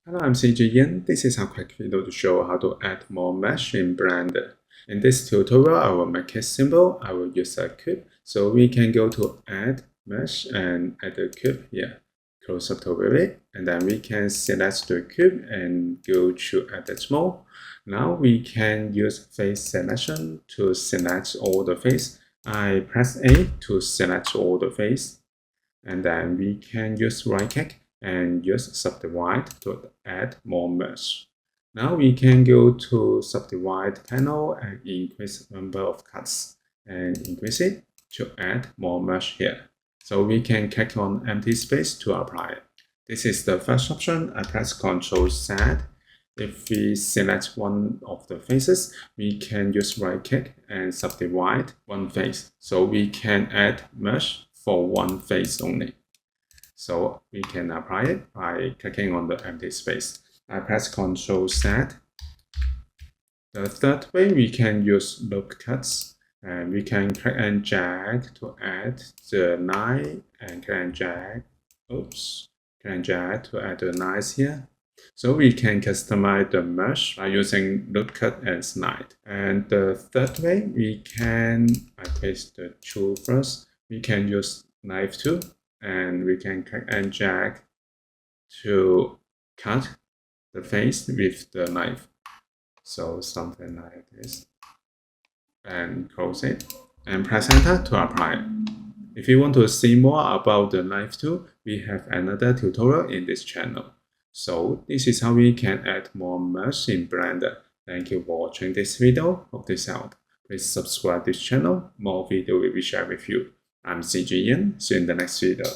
Hello, I'm CJ. This is a quick video to show how to add more mesh in Blender. In this tutorial, I will make it simple. I will use a cube. So we can go to add mesh and add a cube here. Close Subdivide, and then we can select the cube and go to edit mode. Now we can use face selection to select all the face. I press A to select all the face. And then we can use right click and use Subdivide to add more mesh. Now we can go to Subdivide panel and increase number of cuts and increase it to add more mesh here. So we can click on empty space to apply it. This is the first option. I press Ctrl Z. If we select one of the faces, we can use right click and subdivide one face. So we can add mesh for one face only. So we can apply it by clicking on the empty space. I press Ctrl Z. The third way, we can use loop cuts, and we can click and drag to add the line, and click and drag. Oops, click and drag to add the lines here. So we can customize the mesh by using loop cut and slide. And the third way, we can, I place the tool first, we can use knife tool, and we can click and drag to cut the face with the knife. So something like this. And close it and press enter to apply it. If you want to see more about the knife tool, we have another tutorial in this channel. So this is how we can add more mesh in Blender. Thank you for watching this video. Hope this helped. Please subscribe this channel. More video will be shared with you. I'm CJ. See you in the next video.